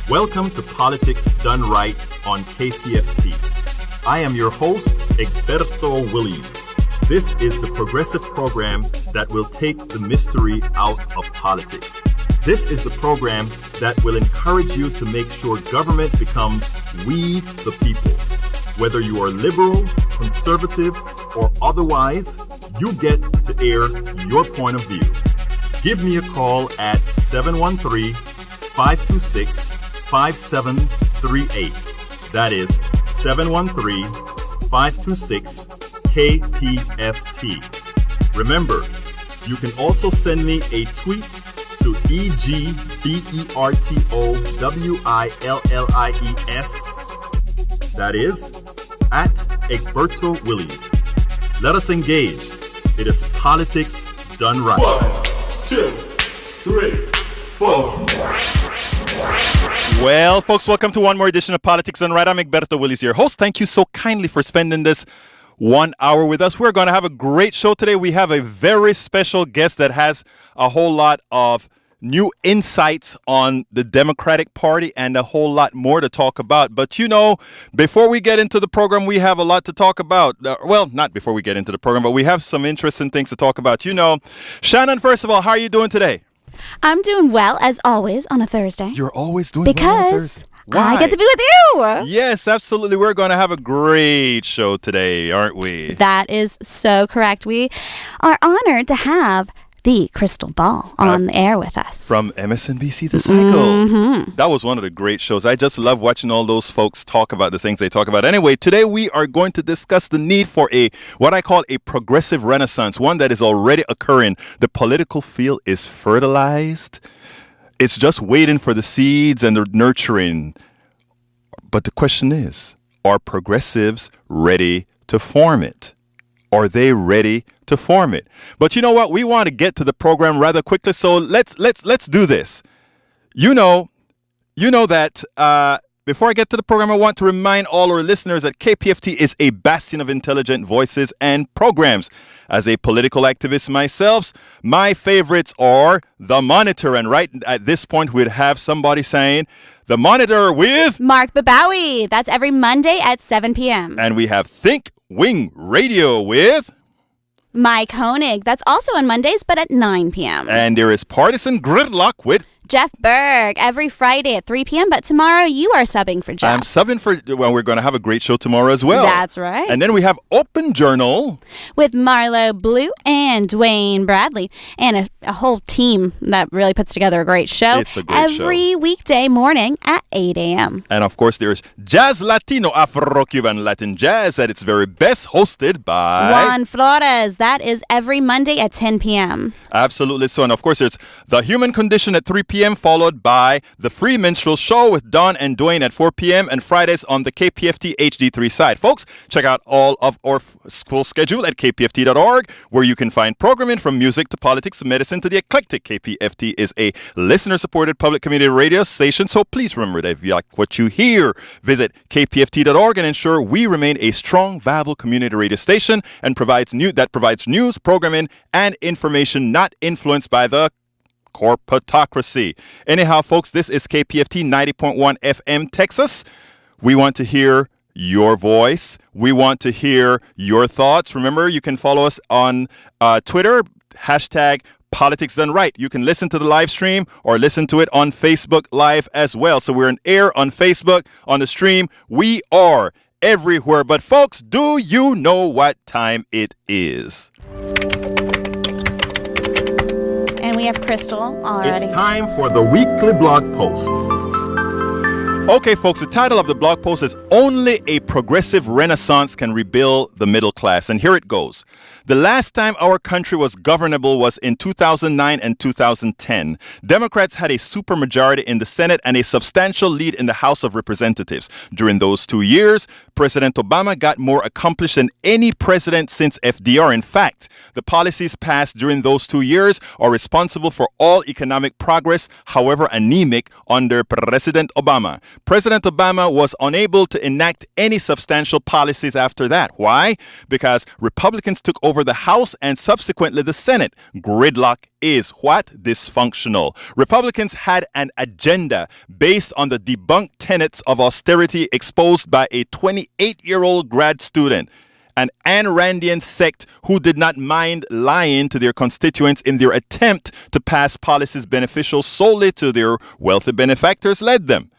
Welcome to Politics Done Right on KPFT. I am your host, Egberto Williams. This is the progressive program that will take the mystery out of politics. This is the program that will encourage you to make sure government becomes we the people. Whether you are liberal, conservative, or otherwise, you get to air your point of view. Give me a call at 713-526-5738. That is 713-526-KPFT. Remember, you can also send me a tweet to EGBERTOWILLIES. That is at Egberto Williams. Let us engage. It is politics done right. 1, 2, 3, 4. Well, folks, welcome to one more edition of Politics Done Right. I'm Egberto Williams, your host. Thank you so kindly for spending this 1 hour with us. We're going to have a great show today. We have a very special guest that has a whole lot of new insights on the Democratic Party and a whole lot more to talk about. But, you know, before we get into the program, we have a lot to talk about. Well, not before we get into the program, but we have some interesting things to talk about. You know, Shannon, first of all, how are you doing today? I'm doing well, as always, on a Thursday. You're always doing well on a Thursday. Because I get to be with you. Yes, absolutely. We're going to have a great show today, aren't we? That is so correct. We are honored to have the Krystal Ball on the air with us. From MSNBC, The Cycle. Mm-hmm. That was one of the great shows. I just love watching all those folks talk about the things they talk about. Anyway, today we are going to discuss the need for what I call a progressive renaissance, one that is already occurring. The political field is fertilized. It's just waiting for the seeds and the nurturing. But the question is, are progressives ready to form it? Are they ready to form it? But you know what? We want to get to the program rather quickly, so let's do this. You know that before I get to the program, I want to remind all our listeners that KPFT is a bastion of intelligent voices and programs. As a political activist myself, my favorites are The Monitor, and right at this point, we'd have somebody saying, The Monitor with Mark Babawi. That's every Monday at 7 p.m. And we have Think Wing Radio with Mike Honig. That's also on Mondays, but at 9 p.m. And there is Partisan Gridlock with Jeff Berg every Friday at 3 p.m. But tomorrow you are subbing for Jeff. I'm subbing for, well, we're going to have a great show tomorrow as well. That's right. And then we have Open Journal with Marlo Blue and Dwayne Bradley and a whole team that really puts together a great show. It's a great show. Every weekday morning at 8 a.m. And of course, there's Jazz Latino, Afro-Cuban Latin Jazz at its very best, hosted by Juan Flores. That is every Monday at 10 p.m. Absolutely so. And of course, there's The Human Condition at 3 p.m., followed by The Free Minstrel Show with Don and Dwayne at 4 p.m. and Fridays on the KPFT HD3 side. Folks, check out all of our full schedule at kpft.org, where you can find programming from music to politics to medicine to the eclectic. KPFT is a listener-supported public community radio station, so please remember that if you like what you hear, visit kpft.org and ensure we remain a strong, viable community radio station and provides news, programming, and information not influenced by the corporatocracy. Anyhow, folks, this is KPFT 90.1 FM Texas. We want to hear your voice. We want to hear your thoughts. Remember, you can follow us on Twitter, hashtag Politics Done Right. You can listen to the live stream or listen to it on Facebook Live as well. So we're on air on Facebook, on the stream. We are everywhere. But folks, do you know what time it is? And we have Krystal already. It's time for the weekly blog post. Okay, folks, the title of the blog post is Only a Progressive Renaissance Can Rebuild the Middle Class. And here it goes. The last time our country was governable was in 2009 and 2010. Democrats had a supermajority in the Senate and a substantial lead in the House of Representatives. During those 2 years, President Obama got more accomplished than any president since FDR. In fact, the policies passed during those 2 years are responsible for all economic progress, however anemic, under President Obama. President Obama was unable to enact any substantial policies after that. Why? Because Republicans took over the House and subsequently the Senate. Gridlock is what? Dysfunctional. Republicans had an agenda based on the debunked tenets of austerity exposed by a 28-year-old grad student, an Ayn Randian sect who did not mind lying to their constituents in their attempt to pass policies beneficial solely to their wealthy benefactors led them.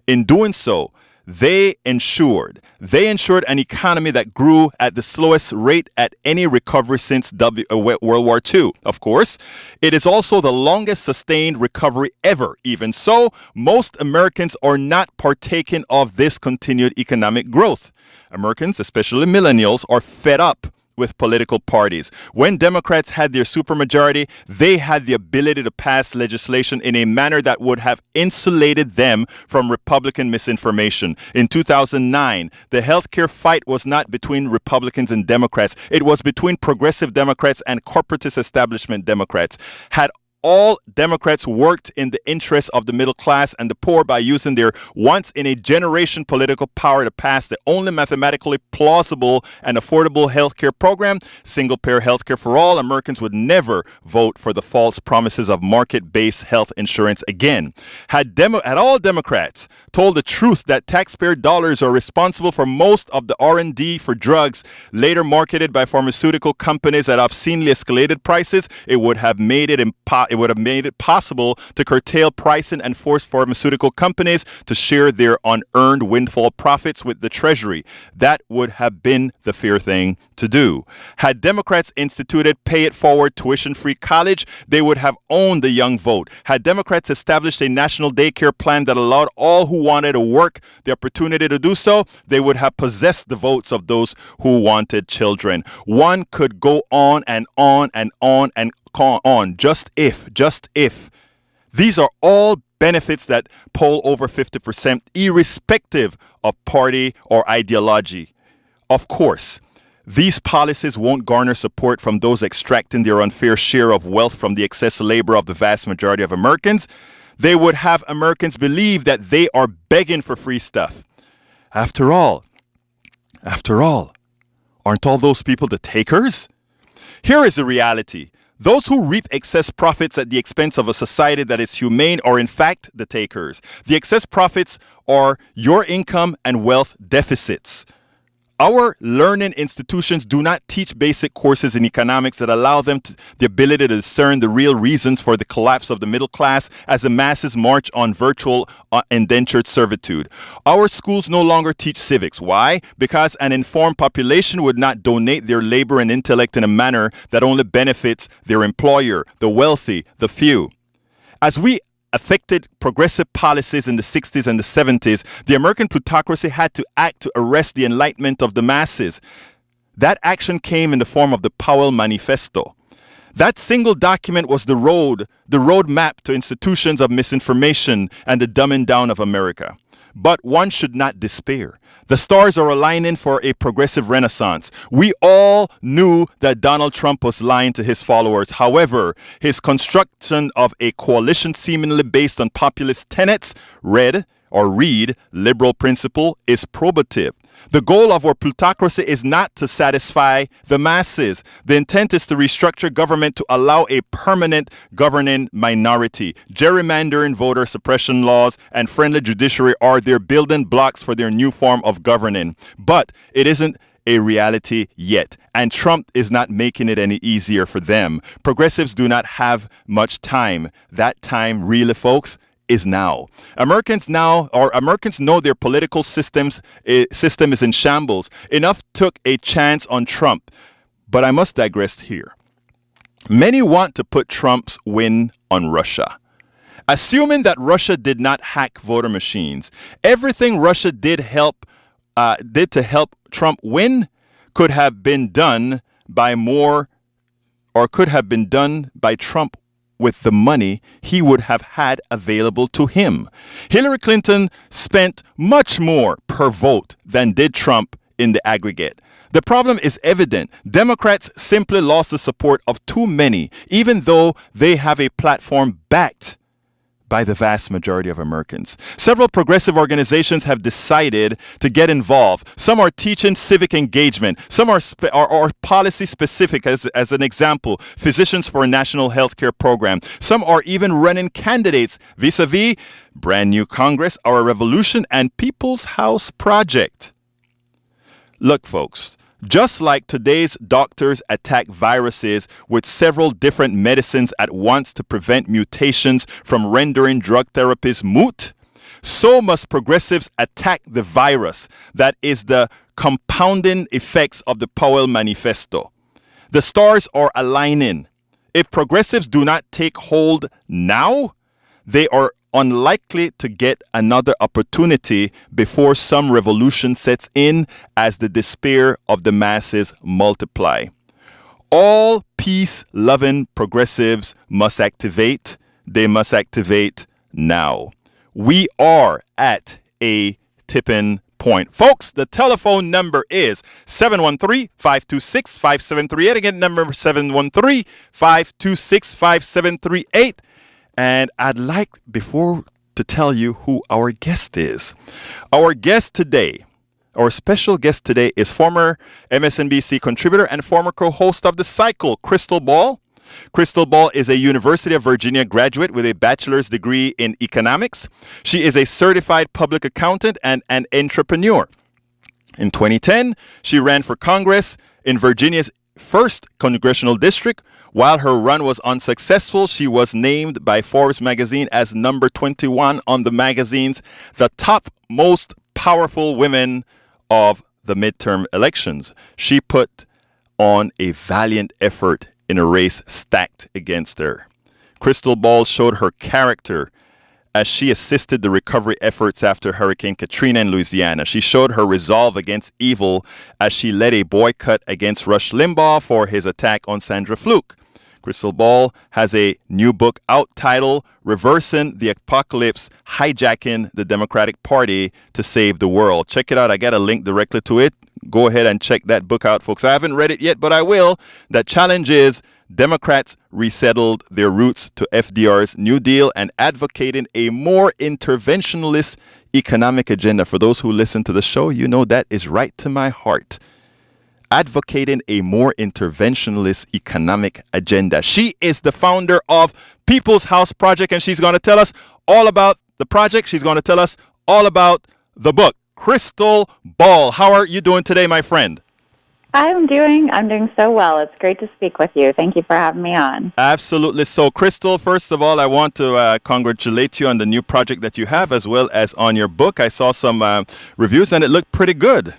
In doing so, they ensured an economy that grew at the slowest rate at any recovery since World War II. Of course, it is also the longest sustained recovery ever. Even so, most Americans are not partaking of this continued economic growth. Americans, especially millennials, are fed up with political parties. When Democrats had their supermajority, they had the ability to pass legislation in a manner that would have insulated them from Republican misinformation. In 2009, the healthcare fight was not between Republicans and Democrats. It was between progressive Democrats and corporatist establishment Democrats. Had all Democrats worked in the interests of the middle class and the poor by using their once-in-a-generation political power to pass the only mathematically plausible and affordable health care program, single-payer health care for all, Americans would never vote for the false promises of market-based health insurance again. Had all Democrats told the truth that taxpayer dollars are responsible for most of the R&D for drugs later marketed by pharmaceutical companies at obscenely escalated prices, it would have made it possible to curtail pricing and force pharmaceutical companies to share their unearned windfall profits with the Treasury. That would have been the fair thing to do. Had Democrats instituted pay-it-forward tuition-free college, they would have owned the young vote. Had Democrats established a national daycare plan that allowed all who wanted to work the opportunity to do so, they would have possessed the votes of those who wanted children. One could go on and on and on and on, just if. These are all benefits that poll over 50%, irrespective of party or ideology. Of course, these policies won't garner support from those extracting their unfair share of wealth from the excess labor of the vast majority of Americans. They would have Americans believe that they are begging for free stuff. After all, aren't all those people the takers? Here is the reality. Those who reap excess profits at the expense of a society that is humane are in fact the takers. The excess profits are your income and wealth deficits. Our learning institutions do not teach basic courses in economics that allow them the ability to discern the real reasons for the collapse of the middle class as the masses march on virtual indentured servitude. Our schools no longer teach civics. Why? Because an informed population would not donate their labor and intellect in a manner that only benefits their employer, the wealthy, the few. As we affected progressive policies in the 60s and the 70s, the American plutocracy had to act to arrest the enlightenment of the masses. That action came in the form of the Powell Manifesto. That single document was the roadmap to institutions of misinformation and the dumbing down of America. But one should not despair. The stars are aligning for a progressive renaissance. We all knew that Donald Trump was lying to his followers. However, his construction of a coalition seemingly based on populist tenets, read liberal principle, is probative. The goal of our plutocracy is not to satisfy the masses. The intent is to restructure government to allow a permanent governing minority. Gerrymandering, voter suppression laws, and friendly judiciary are their building blocks for their new form of governing. But it isn't a reality yet, and Trump is not making it any easier for them. Progressives do not have much time. That time, really, folks, is now. Americans know their political system is in shambles. Enough took a chance on Trump. But I must digress here. Many want to put Trump's win on Russia. Assuming that Russia did not hack voter machines, everything Russia did to help Trump win could have been done by Trump with the money he would have had available to him. Hillary Clinton spent much more per vote than did Trump in the aggregate. The problem is evident. Democrats simply lost the support of too many, even though they have a platform backed by the vast majority of Americans. Several progressive organizations have decided to get involved. Some are teaching civic engagement. Some are policy specific, as an example, Physicians for a National Healthcare Program. Some are even running candidates vis-a-vis Brand New Congress, Our Revolution, and People's House Project. Look, folks, just like today's doctors attack viruses with several different medicines at once to prevent mutations from rendering drug therapies moot, so must progressives attack the virus that is the compounding effects of the Powell Manifesto. The stars are aligning. If progressives do not take hold now, they are unlikely to get another opportunity before some revolution sets in as the despair of the masses multiply. All peace-loving progressives must activate. They must activate now. We are at a tipping point. Folks, the telephone number is 713-526-5738. Again, number 713-526-5738. And I'd like, before, to tell you who our guest is. Our guest today, our special guest today, is former MSNBC contributor and former co-host of the Cycle Krystal Ball. Krystal Ball is a University of Virginia graduate with a bachelor's degree in economics. She is a certified public accountant and an entrepreneur. In 2010, she ran for Congress in Virginia's 1st Congressional District. While her run was unsuccessful, she was named by Forbes Magazine as number 21 on the magazine's The Top Most Powerful Women of the Midterm Elections. She put on a valiant effort in a race stacked against her. Krystal Ball showed her character as she assisted the recovery efforts after Hurricane Katrina in Louisiana. She showed her resolve against evil as she led a boycott against Rush Limbaugh for his attack on Sandra Fluke. Krystal Ball has a new book out titled Reversing the Apocalypse, Hijacking the Democratic Party to Save the World. Check it out. I got a link directly to it. Go ahead and check that book out, folks. I haven't read it yet, but I will. The challenge is Democrats resettled their roots to FDR's New Deal and advocating a more interventionist economic agenda. For those who listen to the show, you know that is right to my heart. Advocating a more interventionist economic agenda. She is the founder of People's House Project, and she's going to tell us all about the project. She's going to tell us all about the book. Krystal Ball, how are you doing today, my friend? I'm doing so well. It's great to speak with you. Thank you for having me on. Absolutely. So, Krystal, first of all, I want to congratulate you on the new project that you have, as well as on your book. I saw some reviews, and it looked pretty good.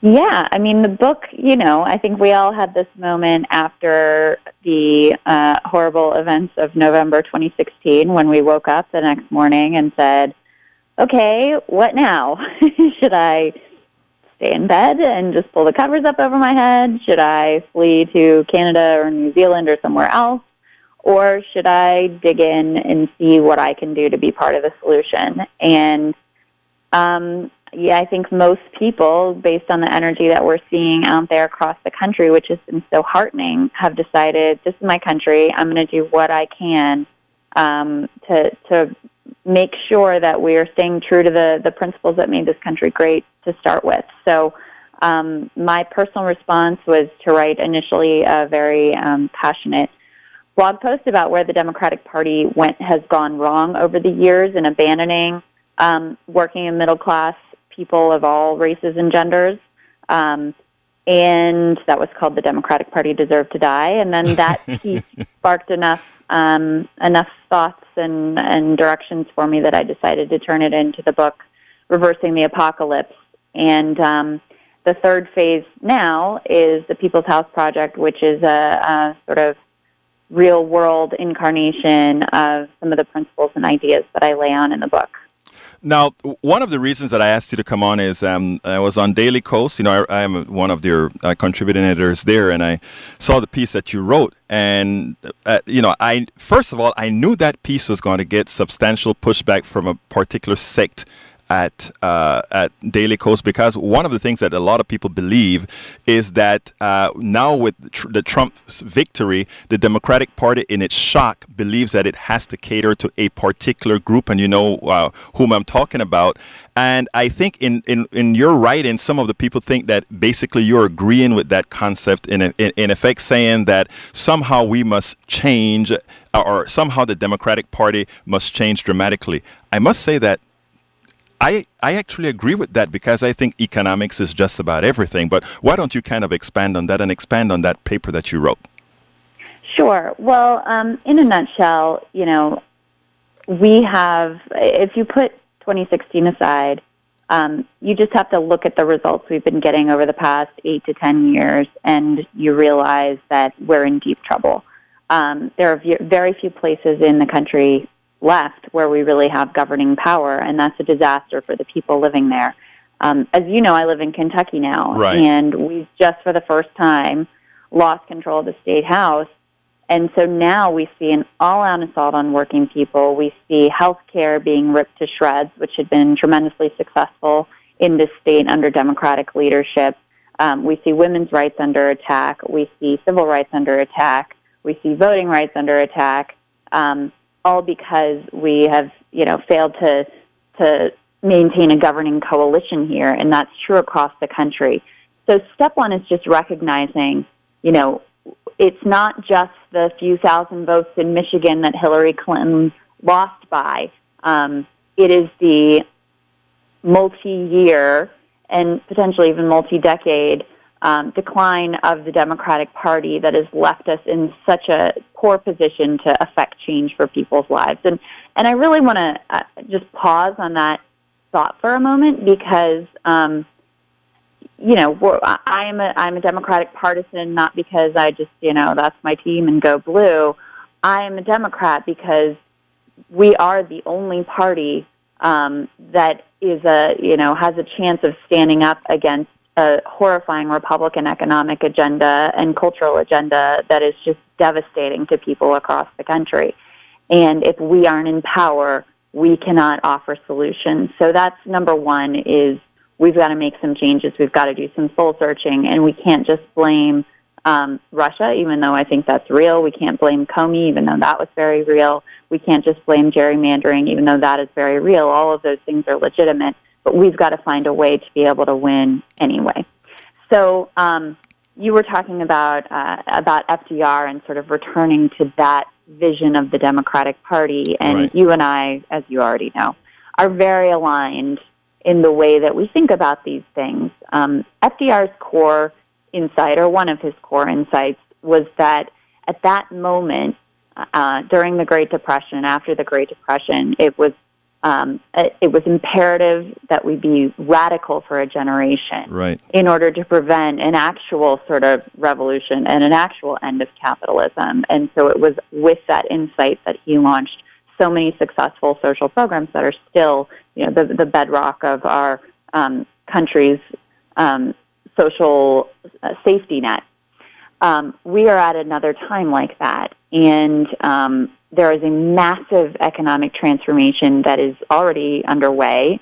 Yeah, I mean, the book, I think we all had this moment after the horrible events of November 2016 when we woke up the next morning and said, okay, what now? Should I stay in bed and just pull the covers up over my head? Should I flee to Canada or New Zealand or somewhere else? Or should I dig in and see what I can do to be part of the solution? And I think most people, based on the energy that we're seeing out there across the country, which has been so heartening, have decided, this is my country. I'm going to do what I can to make sure that we are staying true to the principles that made this country great to start with. So my personal response was to write initially a very passionate blog post about where the Democratic Party has gone wrong over the years in abandoning working and middle class people of all races and genders. And that was called The Democratic Party Deserved to Die. And then that piece sparked enough thoughts and directions for me that I decided to turn it into the book, Reversing the Apocalypse. And the third phase now is the People's House Project, which is a sort of real-world incarnation of some of the principles and ideas that I lay on in the book. Now, one of the reasons that I asked you to come on is I was on Daily Kos. I am one of their contributing editors there, and I saw the piece that you wrote. And, first of all, I knew that piece was going to get substantial pushback from a particular sect at Daily Kos, because one of the things that a lot of people believe is that now with the Trump's victory, the Democratic Party in its shock believes that it has to cater to a particular group, and you know whom I'm talking about. And I think in your writing, some of the people think that basically you're agreeing with that concept, in effect saying that somehow we must change, or somehow the Democratic Party must change dramatically. I must say that I actually agree with that, because I think economics is just about everything. But why don't you kind of expand on that and expand on that paper that you wrote? Sure. Well, in a nutshell, we have, if you put 2016 aside, you just have to look at the results we've been getting over the past 8 to 10 years, and you realize that we're in deep trouble. There are very few places in the country left where we really have governing power, and that's a disaster for the people living there. As you know, I live in Kentucky now, right, and we've just for the first time lost control of the state house. And so now we see an all-out assault on working people. We see health care being ripped to shreds, which had been tremendously successful in this state under Democratic leadership. We see women's rights under attack. We see civil rights under attack. We see voting rights under attack, all because we have, failed to maintain a governing coalition here, and that's true across the country. So step one is just recognizing, it's not just the few thousand votes in Michigan that Hillary Clinton lost by. It is the multi-year and potentially even multi-decade decline of the Democratic Party that has left us in such a poor position to affect change for people's lives. And I really want to just pause on that thought for a moment, because I'm a Democratic partisan, not because I just, that's my team and go blue. I am a Democrat because we are the only party that is has a chance of standing up against a horrifying Republican economic agenda and cultural agenda that is just devastating to people across the country. And if we aren't in power, we cannot offer solutions. So that's number one, is we've got to make some changes. We've got to do some soul searching, and we can't just blame Russia, even though I think that's real. We can't blame Comey, even though that was very real. We can't just blame gerrymandering, even though that is very real. All of those things are legitimate, but we've got to find a way to be able to win anyway. So you were talking about FDR and sort of returning to that vision of the Democratic Party, and right. You and I, as you already know, are very aligned in the way that we think about these things. FDR's core insight, or one of his core insights, was that at that moment, during the Great Depression, after the Great Depression, it was imperative that we be radical for a generation, right, in order to prevent an actual sort of revolution and an actual end of capitalism. And so it was with that insight that he launched so many successful social programs that are still, the bedrock of our country's social safety net. We are at another time like that, and there is a massive economic transformation that is already underway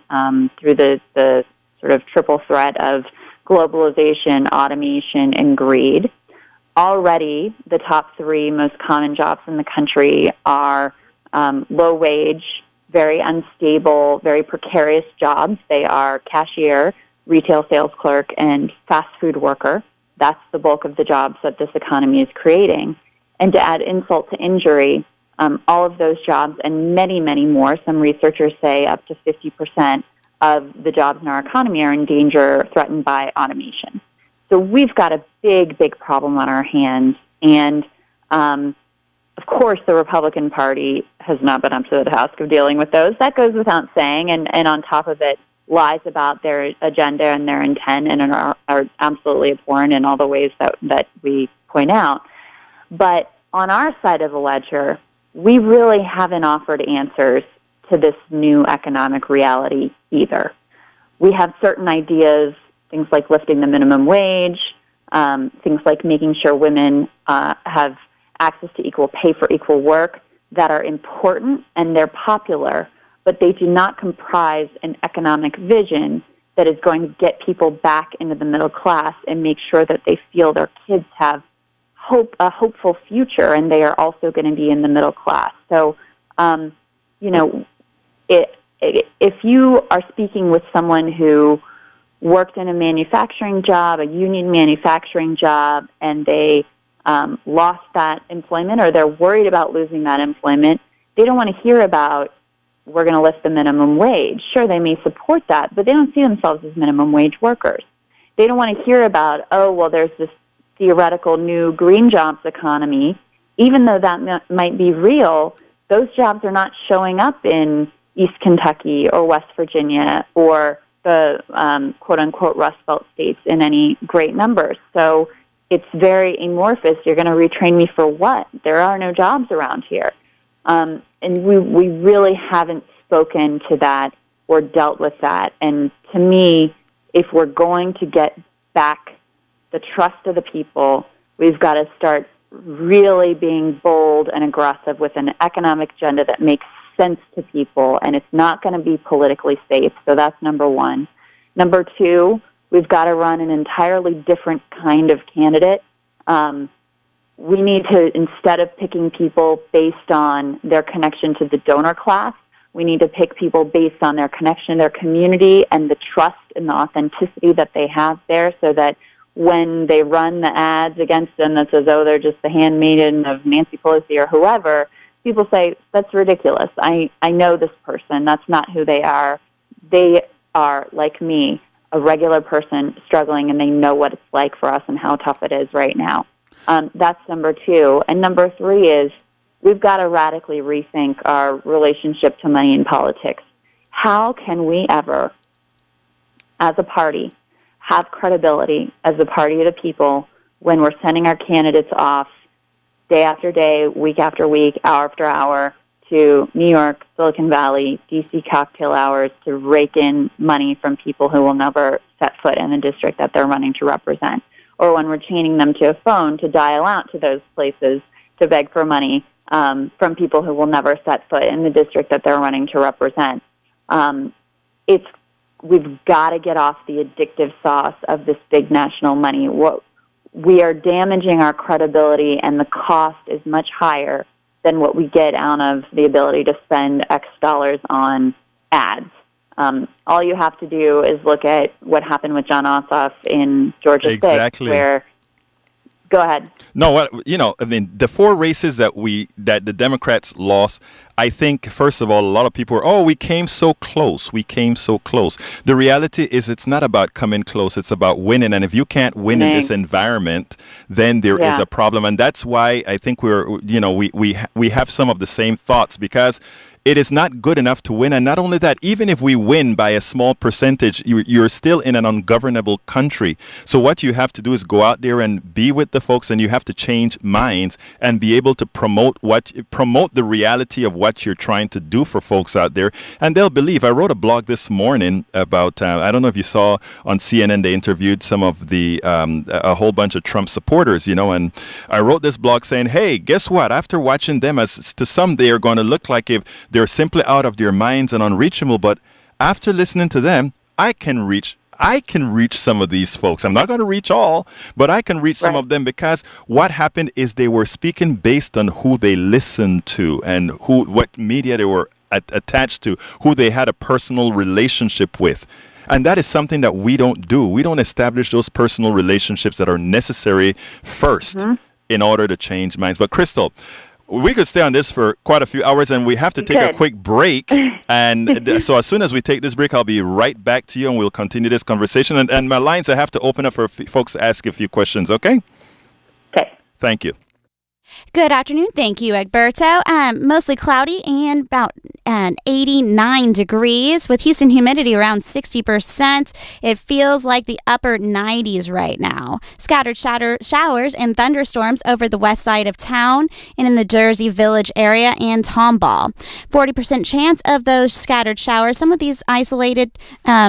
through the sort of triple threat of globalization, automation, and greed. Already, the top three most common jobs in the country are low wage, very unstable, very precarious jobs. They are cashier, retail sales clerk, and fast food worker. That's the bulk of the jobs that this economy is creating. And to add insult to injury, all of those jobs and many, many more, some researchers say up to 50% of the jobs in our economy are in danger, threatened by automation. So we've got a big, big problem on our hands. And of course, the Republican Party has not been up to the task of dealing with those. That goes without saying. And on top of it, lies about their agenda and their intent and are absolutely abhorrent in all the ways that we point out. But on our side of the ledger, we really haven't offered answers to this new economic reality either. We have certain ideas, things like lifting the minimum wage, things like making sure women have access to equal pay for equal work, that are important and they're popular. but they do not comprise an economic vision that is going to get people back into the middle class and make sure that they feel their kids have a hopeful future, and they are also going to be in the middle class. So, if you are speaking with someone who worked in a manufacturing job, a union manufacturing job, and they lost that employment, or they're worried about losing that employment, they don't want to hear about, we're going to lift the minimum wage. Sure, they may support that, but they don't see themselves as minimum wage workers. They don't want to hear about, there's this theoretical new green jobs economy. Even though that might be real, those jobs are not showing up in East Kentucky or West Virginia or the quote-unquote Rust Belt states in any great numbers. So it's very amorphous. You're going to retrain me for what? There are no jobs around here. And we really haven't spoken to that or dealt with that. And to me, if we're going to get back the trust of the people, we've got to start really being bold and aggressive with an economic agenda that makes sense to people, and it's not going to be politically safe. So that's number one. Number two, we've got to run an entirely different kind of candidate. We need to, instead of picking people based on their connection to the donor class, we need to pick people based on their connection to their community and the trust and the authenticity that they have there, so that when they run the ads against them that says, they're just the handmaiden of Nancy Pelosi or whoever, people say, that's ridiculous. I know this person. That's not who they are. They are, like me, a regular person struggling, and they know what it's like for us and how tough it is right now. That's number two. And number three is we've got to radically rethink our relationship to money in politics. How can we ever, as a party, have credibility as the party of the people when we're sending our candidates off day after day, week after week, hour after hour to New York, Silicon Valley, D.C. cocktail hours to rake in money from people who will never set foot in the district that they're running to represent, or when we're chaining them to a phone to dial out to those places to beg for money from people who will never set foot in the district that they're running to represent. We've got to get off the addictive sauce of this big national money. We are damaging our credibility, and the cost is much higher than what we get out of the ability to spend X dollars on ads. All you have to do is look at what happened with John Ossoff in Georgia 6, where... Go ahead. No, the four races that the Democrats lost, I think, first of all, a lot of people are, we came so close. We came so close. The reality is it's not about coming close. It's about winning. And if you can't win in this environment, then there is a problem. And that's why I think we have some of the same thoughts, because it is not good enough to win. And not only that, even if we win by a small percentage, you're still in an ungovernable country. So what you have to do is go out there and be with the folks, and you have to change minds and be able to promote the reality of what you're trying to do for folks out there. And they'll believe. I wrote a blog this morning about, I don't know if you saw on CNN, they interviewed some of a whole bunch of Trump supporters, and I wrote this blog saying, hey, guess what? After watching them, as to some, they are going to look like if they're simply out of their minds and unreachable. But after listening to them, I can reach some of these folks. I'm not going to reach all, but I can reach some of them, because what happened is they were speaking based on who they listened to and what media they were attached to, who they had a personal relationship with. And that is something that we don't do. We don't establish those personal relationships that are necessary first in order to change minds. But Krystal, we could stay on this for quite a few hours, and we have to take a quick break. And so as soon as we take this break, I'll be right back to you, and we'll continue this conversation. And my lines, I have to open up for folks to ask a few questions, okay? Okay. Thank you. Good afternoon. Thank you, Egberto. Mostly cloudy and about 89 degrees with Houston humidity around 60%. It feels like the upper 90s right now. Scattered showers and thunderstorms over the west side of town and in the Jersey Village area and Tomball. 40% chance of those scattered showers. Some of these isolated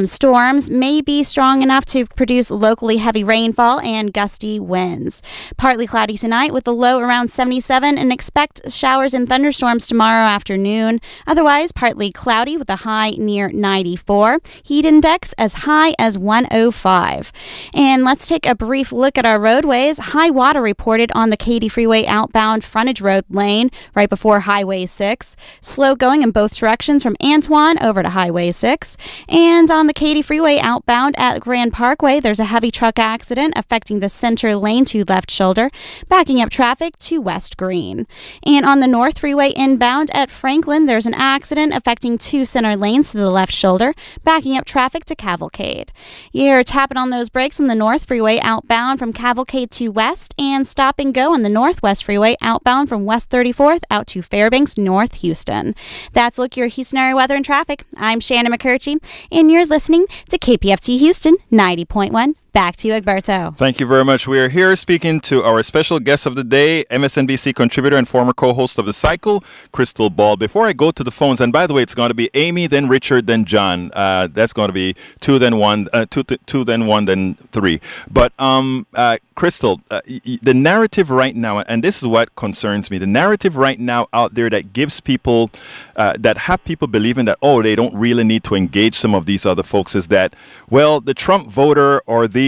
storms may be strong enough to produce locally heavy rainfall and gusty winds. Partly cloudy tonight with a low around 77, and expect showers and thunderstorms tomorrow afternoon. Otherwise, partly cloudy with a high near 94. Heat index as high as 105. And let's take a brief look at our roadways. High water reported on the Katy Freeway outbound frontage road lane right before Highway 6. Slow going in both directions from Antoine over to Highway 6. And on the Katy Freeway outbound at Grand Parkway, there's a heavy truck accident affecting the center lane to left shoulder, backing up traffic to West Green. And on the North Freeway inbound at Franklin, there's an accident affecting two center lanes to the left shoulder, backing up traffic to Cavalcade. You're tapping on those brakes on the North Freeway outbound from Cavalcade to West, and stop and go on the Northwest Freeway outbound from West 34th out to Fairbanks, North Houston. That's Look Your Houston area weather and traffic. I'm Shannon McCurchie, and you're listening to KPFT Houston 90.1. Back to you, Egberto. Thank you very much. We are here speaking to our special guest of the day, MSNBC contributor and former co-host of the Cycle Krystal Ball. Before I go to the phones, and by the way, it's going to be Amy, then Richard, then John. That's going to be two, then one, two, then one, then three. But Krystal, the narrative right now, and this is what concerns me, the narrative right now out there that gives people, that have people believing that, oh, they don't really need to engage some of these other folks is that, well, the Trump voter or these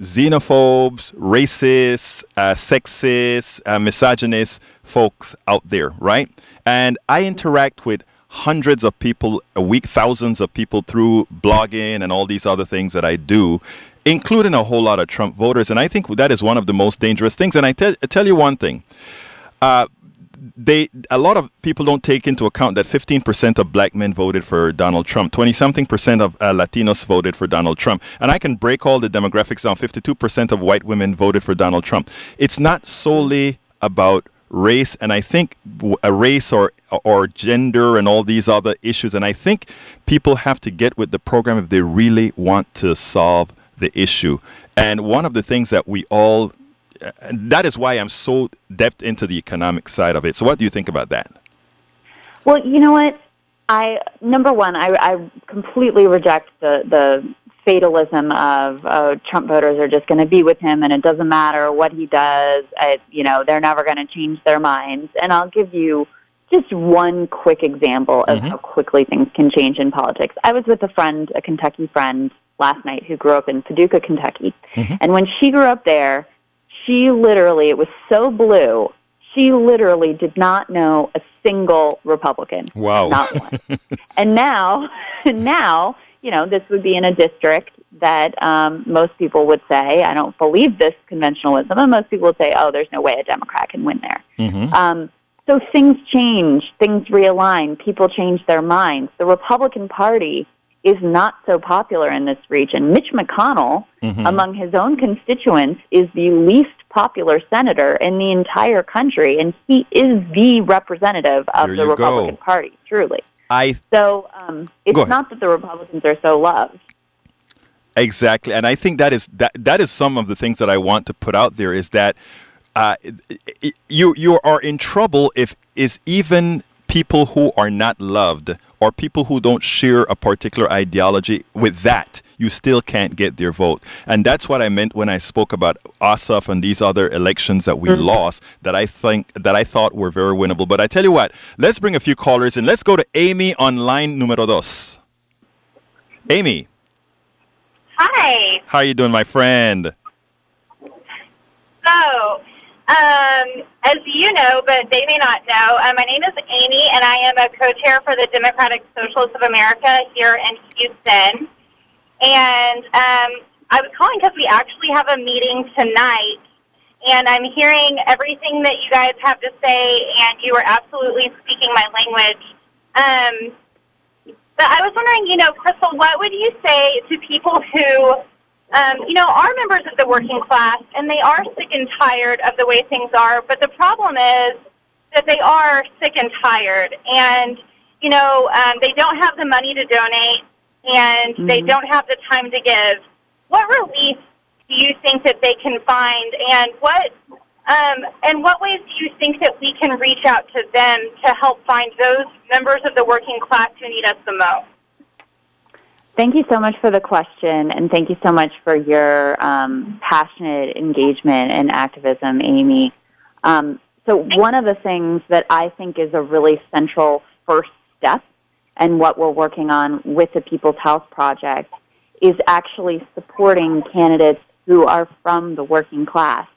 xenophobes, racists, sexist, misogynist folks out there, right? And I interact with hundreds of people a week, thousands of people through blogging and all these other things that I do, including a whole lot of Trump voters. And I think that is one of the most dangerous things. And I tell you one thing. A lot of people don't take into account that 15% of black men voted for Donald Trump. 20-something% of Latinos voted for Donald Trump. And I can break all the demographics down. 52% of white women voted for Donald Trump. It's not solely about race, and I think a race or gender and all these other issues. And I think people have to get with the program if they really want to solve the issue. And one of the things that we all that is why I'm so depth into the economic side of it. So what do you think about that? Well, you know what? Number one, I completely reject the fatalism of Trump voters are just going to be with him and it doesn't matter what he does. They're never going to change their minds. And I'll give you just one quick example of how quickly things can change in politics. I was with a Kentucky friend last night who grew up in Paducah, Kentucky. And when she grew up there, it was so blue, she literally did not know a single Republican. Wow. Not one. And now, this would be in a district that most people would say, I don't believe this conventionalism, and most people would say, oh, there's no way a Democrat can win there. So things change, things realign, people change their minds. The Republican Party is not so popular in this region. Mitch McConnell, among his own constituents, is the least popular senator in the entire country, and he is the representative of the Republican Party, truly. It's not that the Republicans are so loved. Exactly, and I think that is some of the things that I want to put out there is that you are in trouble if even people who are not loved or people who don't share a particular ideology with that, you still can't get their vote. And that's what I meant when I spoke about Ossoff and these other elections that we lost that I thought were very winnable. But I tell you what, let's bring a few callers in. Let's go to Amy on line numero dos. Amy. Hi. How are you doing, my friend? So, as you know, but they may not know, my name is Amy, and I am a co-chair for the Democratic Socialists of America here in Houston. And I was calling because we actually have a meeting tonight, and I'm hearing everything that you guys have to say, and you are absolutely speaking my language. But I was wondering, Krystal, what would you say to people who are members of the working class, and they are sick and tired of the way things are, but the problem is that they are sick and tired, and, they don't have the money to donate, and they don't have the time to give. What relief do you think that they can find, and what ways do you think that we can reach out to them to help find those members of the working class who need us the most? Thank you so much for the question, and thank you so much for your passionate engagement and activism, Amy. So one of the things that I think is a really central first step, and what we're working on with the People's House Project, is actually supporting candidates who are from the working class,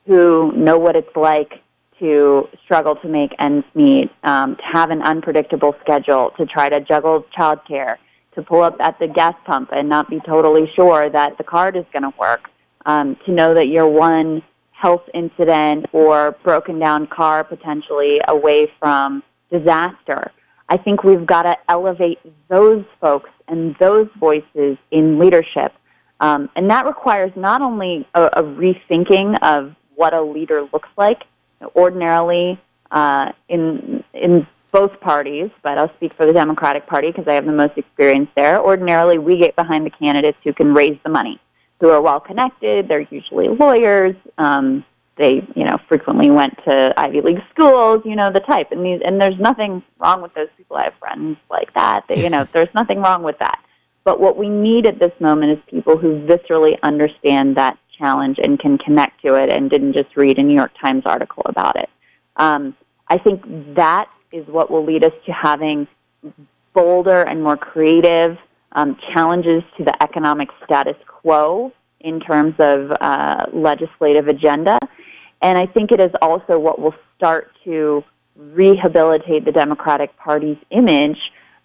who know what it's like to struggle to make ends meet, to have an unpredictable schedule, to try to juggle childcare, to pull up at the gas pump and not be totally sure that the card is going to work, to know that you're one health incident or broken down car potentially away from disaster. I think we've got to elevate those folks and those voices in leadership. And that requires not only a rethinking of what a leader looks like. Ordinarily, in both parties, but I'll speak for the Democratic Party because I have the most experience there. Ordinarily, we get behind the candidates who can raise the money, who are well connected. They're usually lawyers. They, frequently went to Ivy League schools. The type. And there's nothing wrong with those people. I have friends like that. There's nothing wrong with that. But what we need at this moment is people who viscerally understand that challenge and can connect to it, and didn't just read a New York Times article about it. I think that is what will lead us to having bolder and more creative challenges to the economic status quo in terms of legislative agenda. And I think it is also what will start to rehabilitate the Democratic Party's image.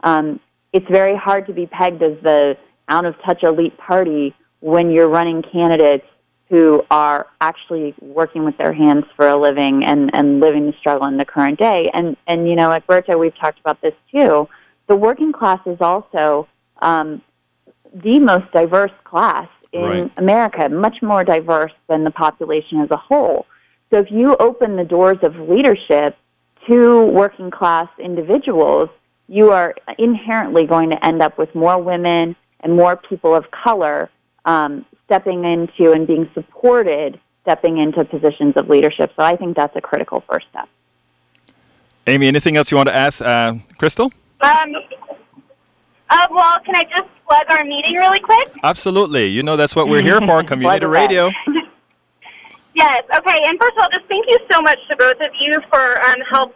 It's very hard to be pegged as the out-of-touch elite party when you're running candidates who are actually working with their hands for a living and living the struggle in the current day. And at Berto, we've talked about this too. The working class is also the most diverse class in America, much more diverse than the population as a whole. So if you open the doors of leadership to working class individuals, you are inherently going to end up with more women and more people of color stepping into and being supported, stepping into positions of leadership. So I think that's a critical first step. Amy, anything else you want to ask Krystal? Well, can I just plug our meeting really quick? Absolutely. That's what we're here for, community radio. Yes. Okay. And first of all, just thank you so much to both of you for help,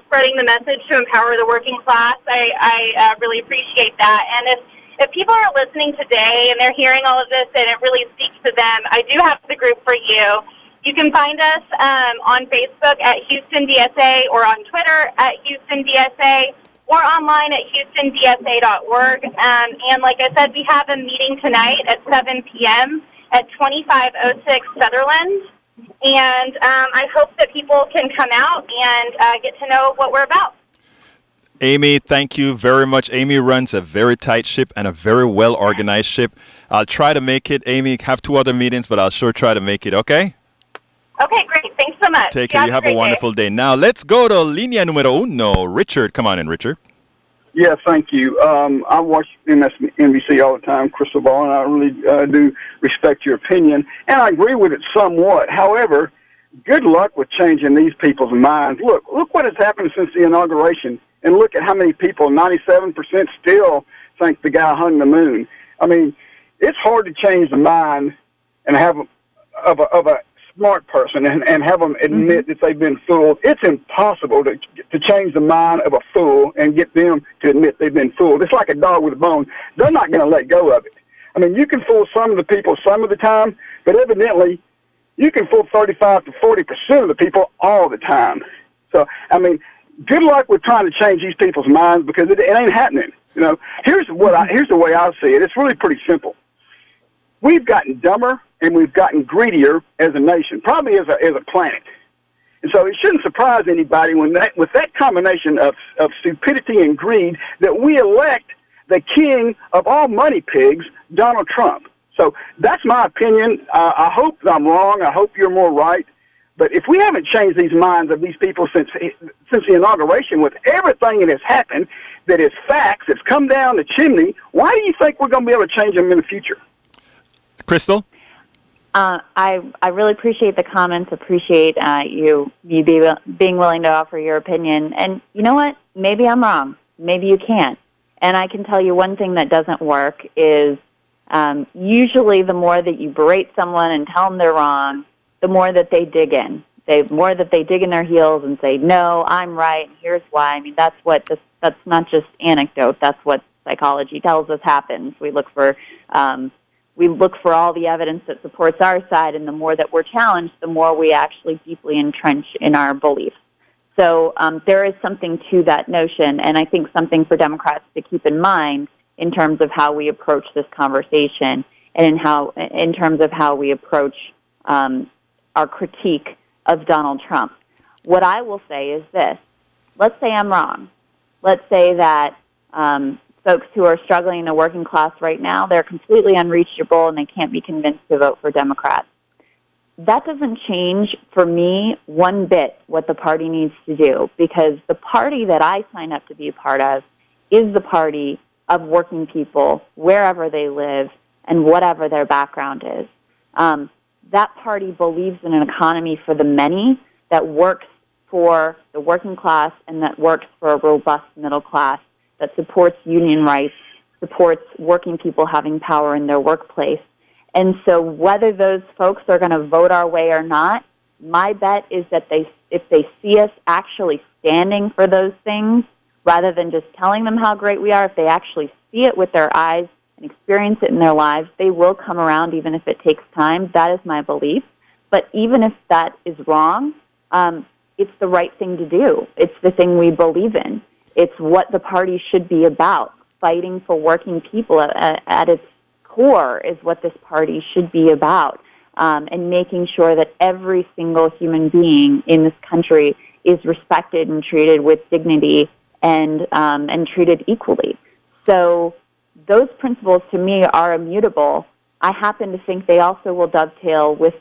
spreading the message to empower the working class. I really appreciate that. And if people are listening today and they're hearing all of this and it really speaks to them, I do have the group for you. You can find us on Facebook at Houston DSA, or on Twitter at Houston DSA, or online at HoustonDSA.org. And like I said, we have a meeting tonight at 7 p.m. at 2506 Sutherland. And I hope that people can come out and get to know what we're about. Amy, thank you very much. Amy runs a very tight ship and a very well-organized ship. I'll try to make it. Amy, have 2 other meetings, but I'll sure try to make it, okay? Okay, great. Thanks so much. Take care. You have a wonderful day. Now, let's go to línea número 1. Richard, come on in, Richard. Yeah, thank you. I watch MSNBC all the time, Krystal Ball, and I really do respect your opinion, and I agree with it somewhat. However, good luck with changing these people's minds. Look what has happened since the inauguration, and look at how many people, 97% still think the guy hung the moon. I mean, it's hard to change the mind and have of a smart person and have them admit that they've been fooled. It's impossible to change the mind of a fool and get them to admit they've been fooled. It's like a dog with a bone. They're not going to let go of it. I mean, you can fool some of the people some of the time, but evidently you can fool 35 to 40% of the people all the time. So, I mean, good luck with trying to change these people's minds, because it ain't happening. Here's the way I see it. It's really pretty simple. We've gotten dumber and we've gotten greedier as a nation, probably as a planet. And so it shouldn't surprise anybody with that combination of stupidity and greed that we elect the king of all money pigs, Donald Trump. So that's my opinion. I hope I'm wrong. I hope you're more right. But if we haven't changed these minds of these people since the inauguration, with everything that has happened, that is facts, that's come down the chimney, why do you think we're going to be able to change them in the future? Krystal? I really appreciate the comments, appreciate you being willing to offer your opinion. And you know what? Maybe I'm wrong. Maybe you can't. And I can tell you one thing that doesn't work is usually the more that you berate someone and tell them they're wrong, the more that they dig in. more that they dig in their heels and say, no, I'm right, and here's why. I mean, that's not just anecdote. That's what psychology tells us happens. We look for all the evidence that supports our side, and the more that we're challenged, the more we actually deeply entrench in our beliefs. So there is something to that notion, and I think something for Democrats to keep in mind in terms of how we approach this conversation and in terms of how we approach our critique of Donald Trump. What I will say is this. Let's say I'm wrong. Let's say that folks who are struggling in the working class right now, they're completely unreachable and they can't be convinced to vote for Democrats. That doesn't change, for me, one bit what the party needs to do, because the party that I sign up to be a part of is the party of working people wherever they live and whatever their background is. That party believes in an economy for the many that works for the working class and that works for a robust middle class, that supports union rights, supports working people having power in their workplace. And so whether those folks are going to vote our way or not, my bet is that if they see us actually standing for those things, rather than just telling them how great we are, if they actually see it with their eyes and experience it in their lives, they will come around even if it takes time. That is my belief. But even if that is wrong, it's the right thing to do. It's the thing we believe in. It's what the party should be about. Fighting for working people at its core is what this party should be about, and making sure that every single human being in this country is respected and treated with dignity and treated equally. So those principles, to me, are immutable. I happen to think they also will dovetail with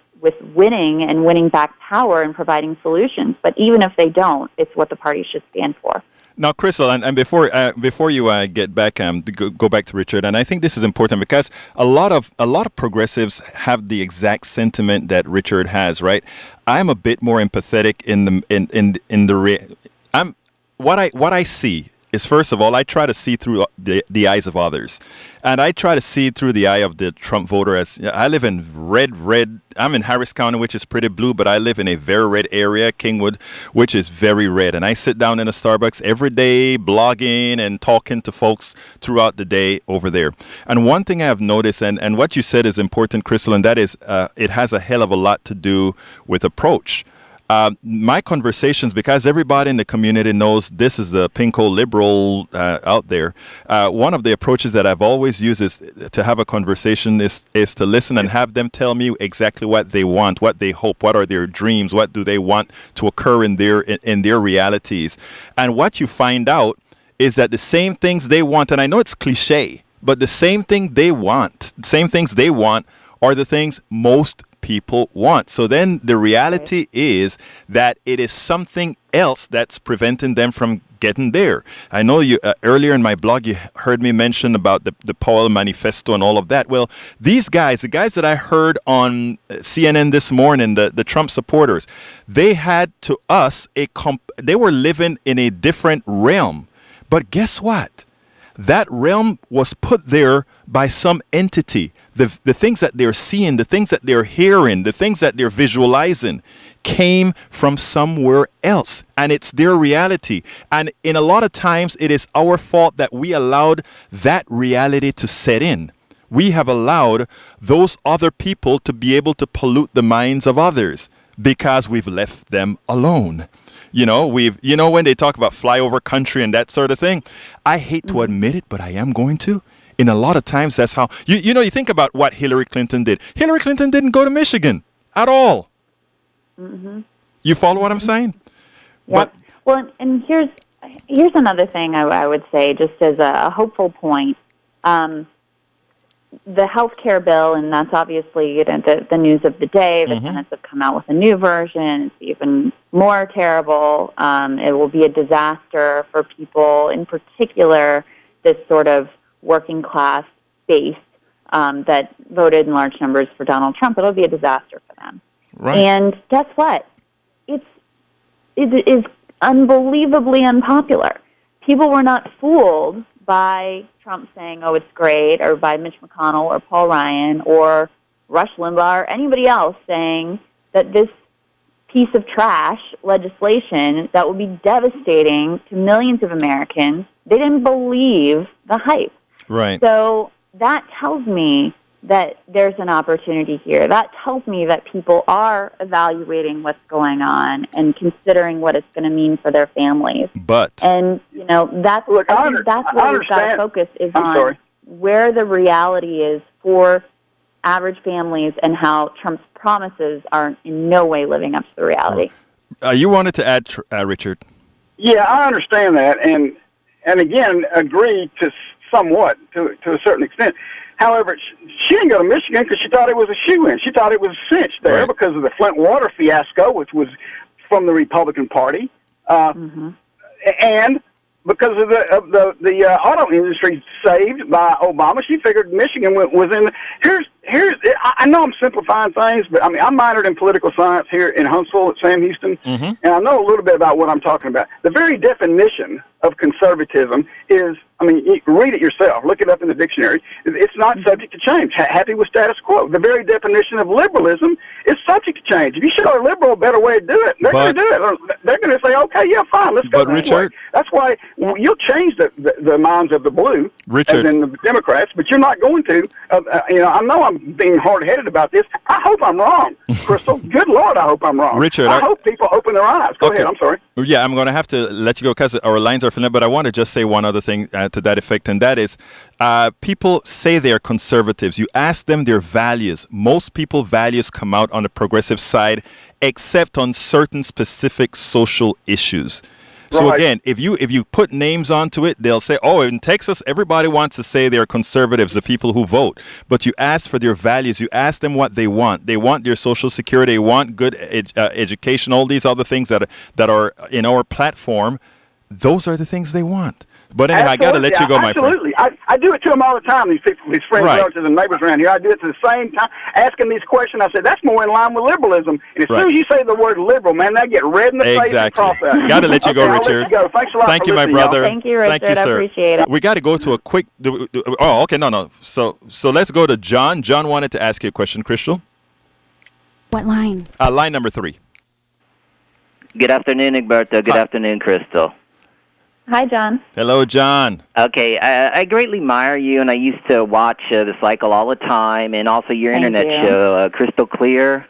winning and winning back power and providing solutions. But even if they don't, it's what the party should stand for. Now, Krystal, and before you get back, go back to Richard, and I think this is important because a lot of progressives have the exact sentiment that Richard has, right? I'm a bit more empathetic what I see is, first of all, I try to see through the eyes of others. And I try to see through the eye of the Trump voter. As I live in red. I'm in Harris County, which is pretty blue, but I live in a very red area, Kingwood, which is very red. And I sit down in a Starbucks every day, blogging and talking to folks throughout the day over there. And one thing I have noticed, and what you said is important, Krystal, and that is it has a hell of a lot to do with approach. My conversations, because everybody in the community knows this is a pinko liberal out there, one of the approaches that I've always used is to have a conversation is to listen and have them tell me exactly what they want, what they hope, what are their dreams, what do they want to occur in their realities. And what you find out is that the same things they want, and I know it's cliche, but the same things they want are the things most people want. So then the reality is that it is something else that's preventing them from getting there. I know you earlier in my blog you heard me mention about the Powell Manifesto and all of that. Well, these guys, the guys that I heard on CNN this morning, the Trump supporters, they had to us they were living in a different realm. But guess what? That realm was put there by some entity. The things that they're seeing, the things that they're hearing, the things that they're visualizing came from somewhere else. And it's their reality. And in a lot of times, it is our fault that we allowed that reality to set in. We have allowed those other people to be able to pollute the minds of others because we've left them alone. When they talk about flyover country and that sort of thing, I hate to admit it, but I am going to. In a lot of times, that's how, you think about what Hillary Clinton did. Hillary Clinton didn't go to Michigan at all. Mm-hmm. You follow what I'm saying? Yeah. Well, and here's another thing I would say, just as a hopeful point. The health care bill, and that's obviously the news of the day. The Senates have come out with a new version. It's even more terrible. It will be a disaster for people, in particular, this sort of working class base that voted in large numbers for Donald Trump. It'll be a disaster for them. Right. And guess what? It is unbelievably unpopular. People were not fooled by Trump saying, oh, it's great, or by Mitch McConnell or Paul Ryan or Rush Limbaugh or anybody else saying that this piece of trash legislation that would be devastating to millions of Americans. They didn't believe the hype. Right. So that tells me that there's an opportunity here. That tells me that people are evaluating what's going on and considering what it's going to mean for their families. And, you know, that's where we've got to focus is on where the reality is for average families and how Trump's promises are in no way living up to the reality. You wanted to add, Richard? Yeah, I understand that, and again, agree to somewhat, to a certain extent. However, she didn't go to Michigan because she thought it was a shoo-in. She thought it was cinched there because of the Flint water fiasco, which was from the Republican Party, and because of the auto industry saved by Obama. She figured Michigan was in. Here's. I know I'm simplifying things, but I mean I minored in political science here in Huntsville at Sam Houston, and I know a little bit about what I'm talking about. The very definition of conservatism is, I mean, read it yourself. Look it up in the dictionary. It's not subject to change. Happy with status quo. The very definition of liberalism is subject to change. If you show a liberal a better way to do it, they're going to do it. They're going to say, okay, yeah, fine, let's go. But Richard, that's why you'll change the minds of the blue, Richard, and the Democrats, but you're not going to. You know, I know I'm being hard-headed about this. I hope I'm wrong, Crystal. Good Lord, I hope I'm wrong. Richard, I hope people open their eyes. Go ahead. I'm sorry. Yeah, I'm going to have to let you go because our lines are filling up, but I want to just say one other thing to that effect, and that is people say they're conservatives. You ask them their values. Most people values come out on the progressive side, except on certain specific social issues. So again, if you put names onto it, they'll say, oh, in Texas, everybody wants to say they're conservatives, the people who vote. But you ask for their values. You ask them what they want. They want their Social Security. They want good education, all these other things that are in our platform. Those are the things they want. But anyhow, I got to let you go, my friend. Absolutely. I do it to them all the time, these people, these friends, relatives, and neighbors around here. I do it at the same time, asking these questions. I said, that's more in line with liberalism. And as soon as you say the word liberal, man, they get red in the face and cross out. Got to let you go, Richard. I'll let you go. Thanks a lot. Thank you, my brother. Thank you, Richard. Thank you, sir. I appreciate it. We got to go to a quick... Oh, okay. No. So let's go to John. John wanted to ask you a question, Crystal. What line? Line number 3. Good afternoon, Egberto. Good afternoon, Crystal. Hi, John. Hello, John. Okay, I greatly admire you, and I used to watch the Cycle all the time, and also your internet show, Crystal Clear.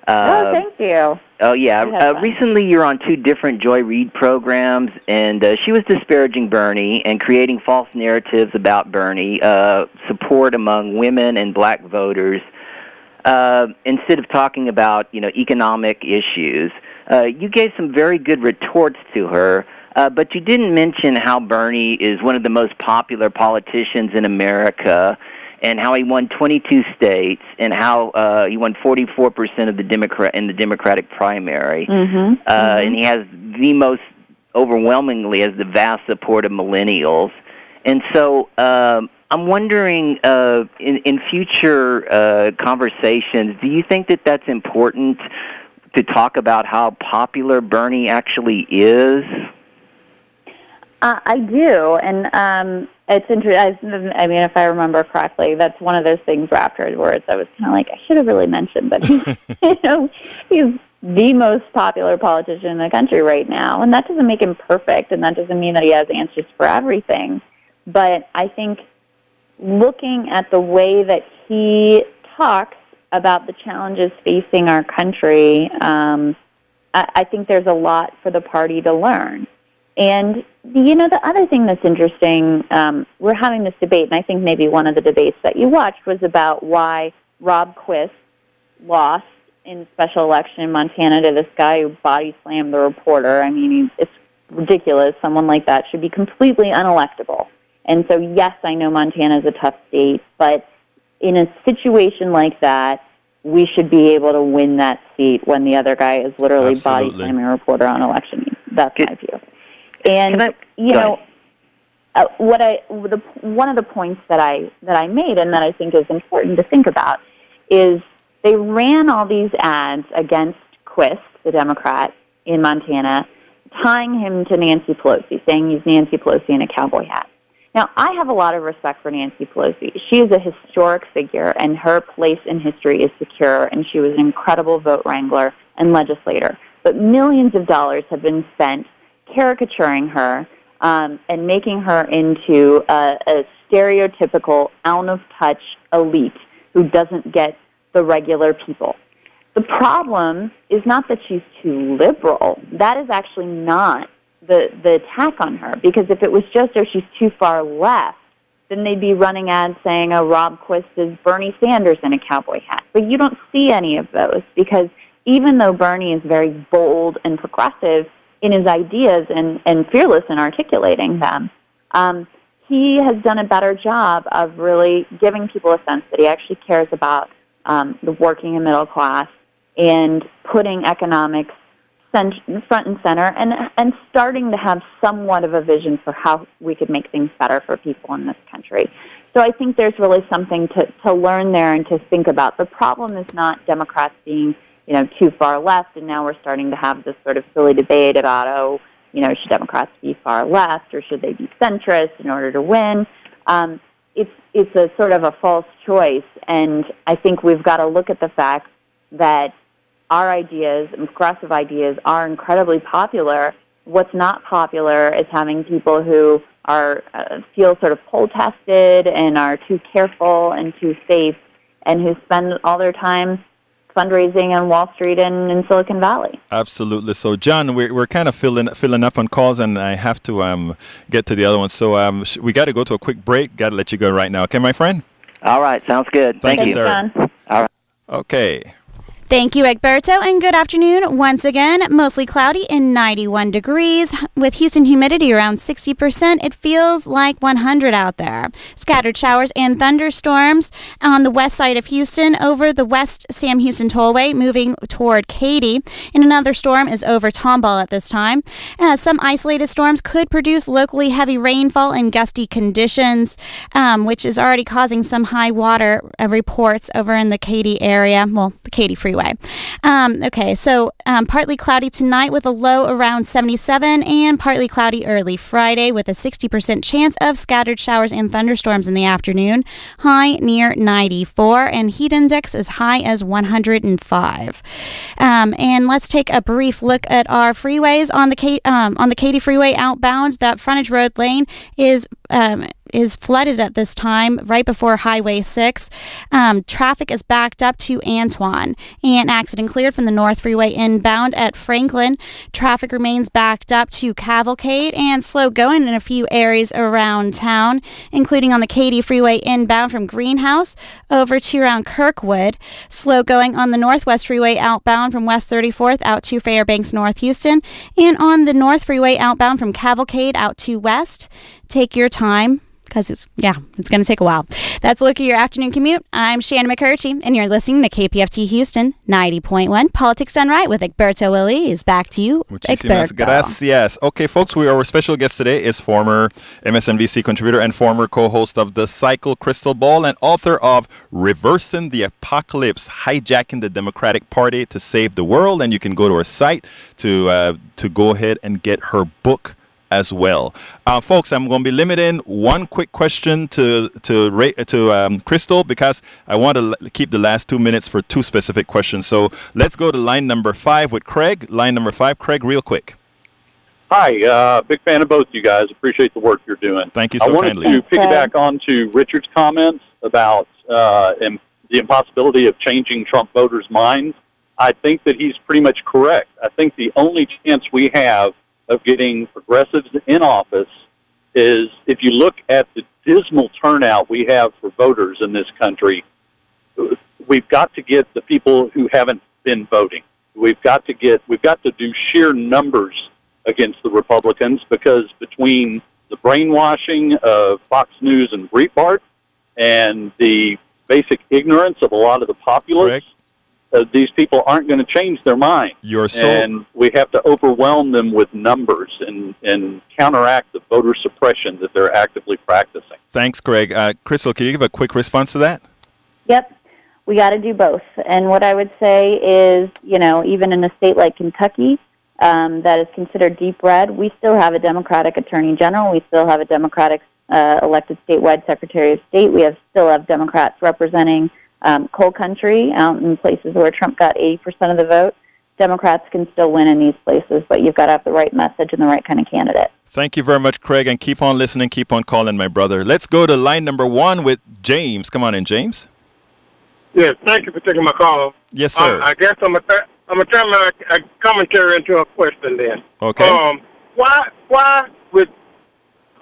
Thank you. Oh, yeah. Recently, you're on 2 different Joy Reid programs, and she was disparaging Bernie and creating false narratives about Bernie, support among women and black voters, instead of talking about, economic issues. You gave some very good retorts to her. But you didn't mention how Bernie is one of the most popular politicians in America, and how he won 22 states, and how he won 44% of the Democratic primary, and he has the most overwhelmingly has the vast support of millennials. And so I'm wondering, in future conversations, do you think that that's important to talk about how popular Bernie actually is? I do, and it's interesting. I mean, if I remember correctly, that's one of those things where afterwards I was kind of like, I should have really mentioned that he's the most popular politician in the country right now, and that doesn't make him perfect, and that doesn't mean that he has answers for everything. But I think looking at the way that he talks about the challenges facing our country, I think there's a lot for the party to learn. And, the other thing that's interesting, we're having this debate, and I think maybe one of the debates that you watched was about why Rob Quist lost in special election in Montana to this guy who body slammed the reporter. I mean, it's ridiculous. Someone like that should be completely unelectable. And so, yes, I know Montana is a tough state, but in a situation like that, we should be able to win that seat when the other guy is literally body slamming a reporter on election day. That's my view. And one of the points that I made and that I think is important to think about is they ran all these ads against Quist, the Democrat in Montana, tying him to Nancy Pelosi, saying he's Nancy Pelosi in a cowboy hat. Now, I have a lot of respect for Nancy Pelosi. She is a historic figure, and her place in history is secure, and she was an incredible vote wrangler and legislator. But millions of dollars have been spent caricaturing her and making her into a stereotypical, out-of-touch elite who doesn't get the regular people. The problem is not that she's too liberal. That is actually not the attack on her, because if it was just, oh, she's too far left, then they'd be running ads saying, oh, Rob Quist is Bernie Sanders in a cowboy hat. But you don't see any of those, because even though Bernie is very bold and progressive in his ideas and fearless in articulating them, he has done a better job of really giving people a sense that he actually cares about the working and middle class and putting economics front and center and starting to have somewhat of a vision for how we could make things better for people in this country. So I think there's really something to learn there and to think about. The problem is not Democrats being, too far left, and now we're starting to have this sort of silly debate about, should Democrats be far left or should they be centrist in order to win? It's a sort of a false choice, and I think we've got to look at the fact that our ideas and progressive ideas are incredibly popular. What's not popular is having people who are feel sort of poll tested and are too careful and too safe, and who spend all their time fundraising on Wall Street and in Silicon Valley. Absolutely. So, John, we're kind of filling up on calls, and I have to get to the other one. So we got to go to a quick break. Got to let you go right now. Okay, my friend? All right. Sounds good. Thank you, Thanks, sir. John. All right. Okay. Thank you, Egberto, and good afternoon once again. Mostly cloudy and 91 degrees. With Houston humidity around 60%, it feels like 100 out there. Scattered showers and thunderstorms on the west side of Houston over the West Sam Houston Tollway, moving toward Katy. And another storm is over Tomball at this time. Some isolated storms could produce locally heavy rainfall and gusty conditions, which is already causing some high water reports over in the Katy area. Well, the Katy Freeway. So partly cloudy tonight with a low around 77, and partly cloudy early Friday with a 60% chance of scattered showers and thunderstorms in the afternoon. High near 94, and heat index as high as 105. And let's take a brief look at our freeways on the Katy Freeway outbound. That frontage road lane is flooded at this time right before Highway 6. Traffic is backed up to Antoine. And accident cleared from the North Freeway inbound at Franklin. Traffic remains backed up to Cavalcade and slow going in a few areas around town, including on the Katy Freeway inbound from Greenhouse over to around Kirkwood. Slow going on the Northwest Freeway outbound from West 34th out to Fairbanks, North Houston. And on the North Freeway outbound from Cavalcade out to West. Take your time, because it's going to take a while. That's a look at your afternoon commute. I'm Shannon McCurdy, and you're listening to KPFT Houston 90.1. Politics Done Right with Egberto Willies. Back to you, Muchísimas Egberto. gracias. Okay, folks, our special guest today is former MSNBC contributor and former co-host of the Cycle Krystal Ball and author of Reversing the Apocalypse, Hijacking the Democratic Party to Save the World. And you can go to her site to go ahead and get her book as well. Folks, I'm going to be limiting one quick question to Krystal, because I want to keep the last 2 minutes for two specific questions. So let's go to line number 5 with Craig. Line number 5, Craig, real quick. Hi, big fan of both you guys. Appreciate the work you're doing. Thank you so kindly. I wanted to piggyback on to Richard's comments about the impossibility of changing Trump voters' minds. I think that he's pretty much correct. I think the only chance we have of getting progressives in office is if you look at the dismal turnout we have for voters in this country. We've got to get the people who haven't been voting. We've got to do sheer numbers against the Republicans, because between the brainwashing of Fox News and Breitbart and the basic ignorance of a lot of the populace, these people aren't going to change their mind. And we have to overwhelm them with numbers and counteract the voter suppression that they're actively practicing. Thanks, Craig. Krystal, can you give a quick response to that? Yep. We got to do both. And what I would say is, even in a state like Kentucky, that is considered deep red, we still have a Democratic Attorney General. We still have a Democratic elected statewide Secretary of State. We still have Democrats representing coal country out in places where Trump got 80% of the vote. Democrats can still win in these places, but you've got to have the right message and the right kind of candidate. Thank you very much, Craig, and keep on listening, keep on calling, my brother. Let's go to line number 1 with James. Come on in, James. Yes, thank you for taking my call. Yes, sir. I guess I'm gonna turn my commentary into a question then. Okay. Why with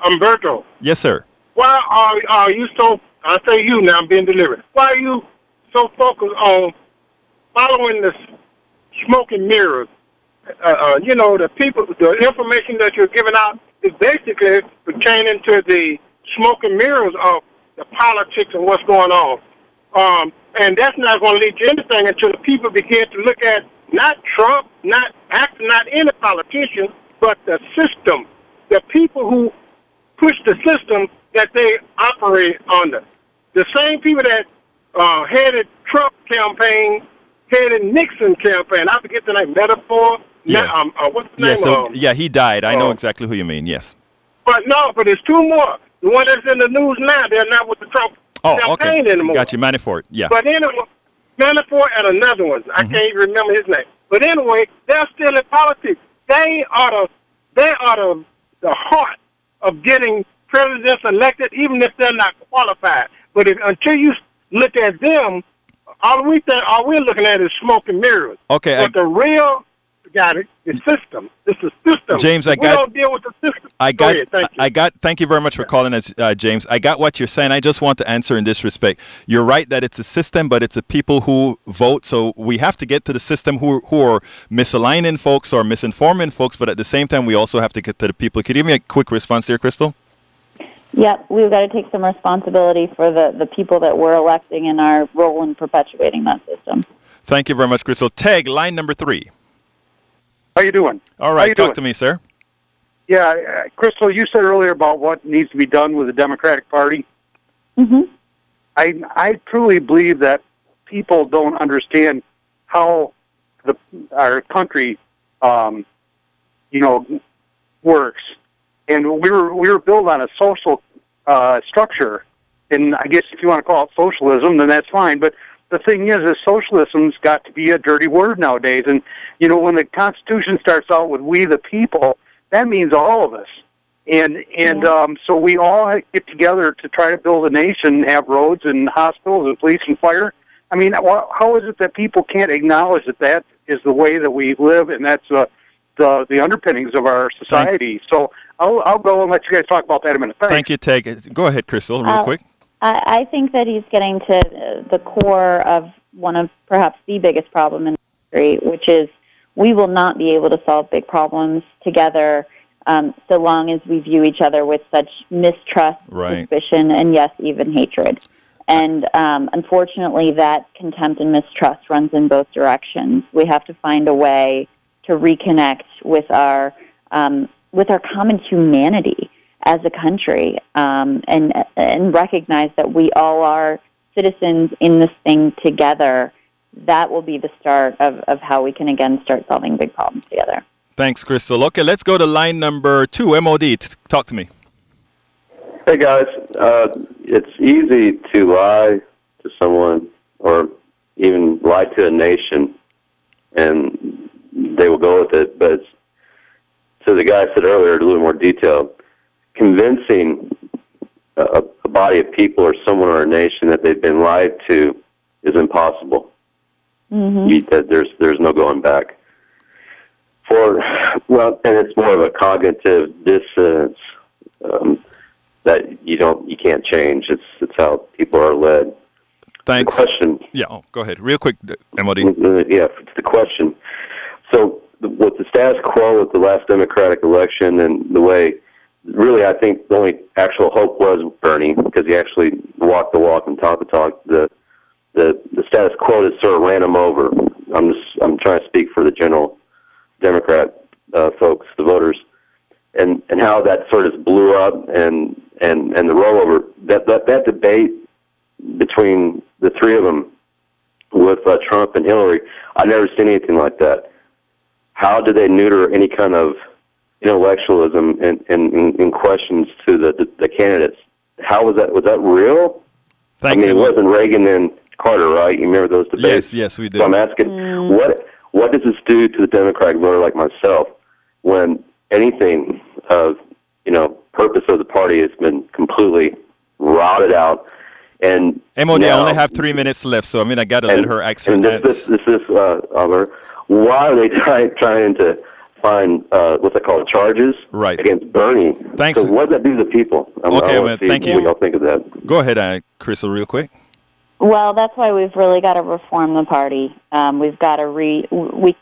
Umberto? Yes, sir. Why are you so? I say you now. I'm being delivered. Why are you so focused on following the smoke and mirrors? The people, the information that you're giving out is basically pertaining to the smoke and mirrors of the politics and what's going on. And that's not going to lead to anything until the people begin to look at not Trump, not any politician, but the system, the people who push the system that they operate under. The same people that headed Trump campaign, headed Nixon campaign. I forget the name. Metaphor. Yeah. What's the name? He died. I know exactly who you mean. Yes. But there's two more. The one that's in the news now, they're not with the Trump campaign anymore. Got you, Manafort. Yeah. But anyway, Manafort and another one. I can't even remember his name. But anyway, they're still in politics. They are the heart of getting presidents elected, even if they're not qualified. But until you look at them, all we're looking at is smoke and mirrors. Okay. But the real system. It's a system. James, we don't deal with the system. Thank you very much for calling us, James. I got what you're saying. I just want to answer in this respect. You're right that it's a system, but it's the people who vote. So we have to get to the system who are misaligning folks or misinforming folks, but at the same time, we also have to get to the people. Could you give me a quick response there, Krystal? Yep, we've got to take some responsibility for the people that we're electing and our role in perpetuating that system. Thank you very much, Krystal. Tag, line number 3. How you doing? All right, talk to me, sir. Yeah, Krystal, you said earlier about what needs to be done with the Democratic Party. Mm-hmm. I truly believe that people don't understand how our country, works. And we were built on a social structure, and I guess if you want to call it socialism, then that's fine. But the thing is socialism's got to be a dirty word nowadays. And, when the Constitution starts out with we the people, that means all of us. And so we all get together to try to build a nation, have roads and hospitals and police and fire. I mean, how is it that people can't acknowledge that is the way that we live, and that's the underpinnings of our society? So I'll go and let you guys talk about that in a minute. Thanks. Thank you, Tag. Go ahead, Krystal, real quick. I think that he's getting to the core of one of perhaps the biggest problem in the country, which is we will not be able to solve big problems together so long as we view each other with such mistrust, suspicion, and yes, even hatred. And unfortunately, that contempt and mistrust runs in both directions. We have to find a way to reconnect with our common humanity as a country, and recognize that we all are citizens in this thing together. That will be the start of how we can again start solving big problems together. Thanks, Krystal. Okay, let's go to line number 2, MOD. Talk to me. Hey, guys. It's easy to lie to someone or even lie to a nation, and they will go with it. But to the guy I said earlier, a little more detail, convincing a body of people or someone or a nation that they've been lied to is impossible. Mm-hmm. There's no going back. And it's more of a cognitive dissonance that you can't change. It's how people are led. Thanks. The question. Yeah. Go ahead, real quick, MOD. Yeah, it's the question. So with the status quo with the last Democratic election and the way. Really, I think the only actual hope was Bernie, because he actually walked the walk and talked the talk. The status quo just sort of ran him over. I'm trying to speak for the general Democrat folks, the voters, and how that sort of blew up and the rollover. That debate between the three of them with Trump and Hillary, I've never seen anything like that. How did they neuter any kind of intellectualism and questions to the candidates? How was that? Was that real? Thanks. I mean, it wasn't Reagan and Carter, right? You remember those debates? Yes, we do. So I'm asking, what does this do to the Democratic voter like myself when anything of, purpose of the party has been completely routed out? And MOD, now, I only have 3 minutes left, so I got to let her answer. And this Oliver, why are they trying to find what they call charges against Bernie? Thanks. So what does that do to the people? Thank you. What y'all think of that? Go ahead, Crystal, real quick. Well, that's why we've really got to reform the party. We've got to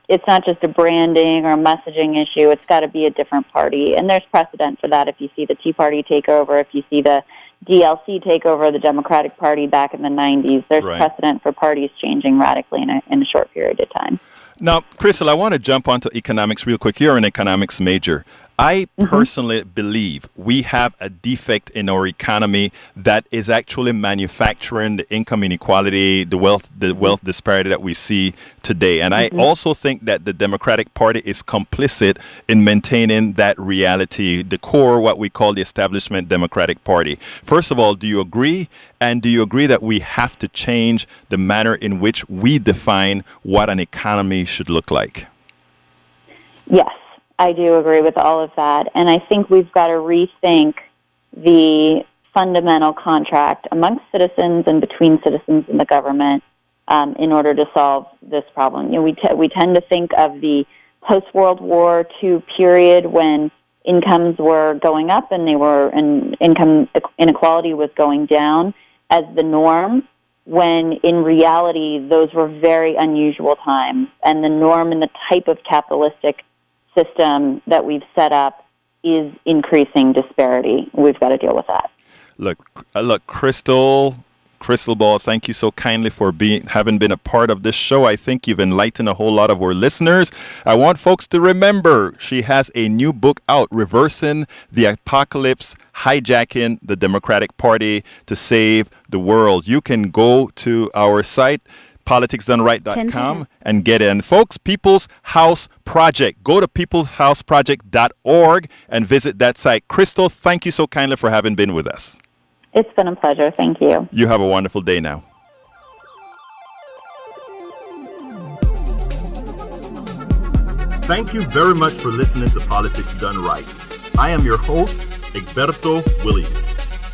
it's not just a branding or a messaging issue. It's got to be a different party. And there's precedent for that. If you see the Tea Party takeover, if you see the DLC takeover of the Democratic Party back in the 90s, there's precedent for parties changing radically in a short period of time. Now, Crystal, I want to jump onto economics real quick. You're an economics major. I personally believe we have a defect in our economy that is actually manufacturing the income inequality, the wealth disparity that we see today. And I also think that the Democratic Party is complicit in maintaining that reality, the core, what we call the establishment Democratic Party. First of all, do you agree? And do you agree that we have to change the manner in which we define what an economy should look like? Yes. I do agree with all of that. And I think we've got to rethink the fundamental contract amongst citizens and between citizens and the government in order to solve this problem. We tend to think of the post-World War II period when incomes were going up and income inequality was going down as the norm, when in reality those were very unusual times. And the norm and the type of capitalistic system that we've set up is increasing disparity. We've got to deal with that. Look, Krystal Ball, thank you so kindly for having been a part of this show. I think you've enlightened a whole lot of our listeners. I want folks to remember she has a new book out, Reversing the Apocalypse, Hijacking the Democratic Party to Save the World. You can go to our site, politicsdoneright.com, and get in. Folks, People's House Project. Go to peopleshouseproject.org and visit that site. Krystal, thank you so kindly for having been with us. It's been a pleasure. Thank you. You have a wonderful day now. Thank you very much for listening to Politics Done Right. I am your host, Egberto Williams.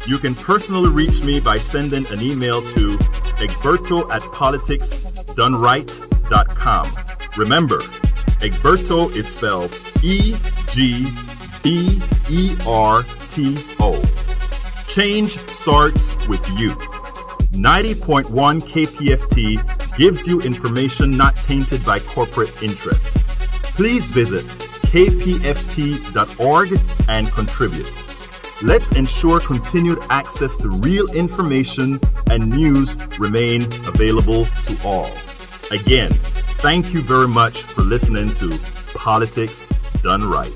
You can personally reach me by sending an email to egberto@politicsdoneright.com. Remember, Egberto is spelled EGBERTO. Change starts with you. 90.1 KPFT gives you information not tainted by corporate interest. Please visit kpft.org and contribute. Let's ensure continued access to real information and news remain available to all. Again, thank you very much for listening to Politics Done Right.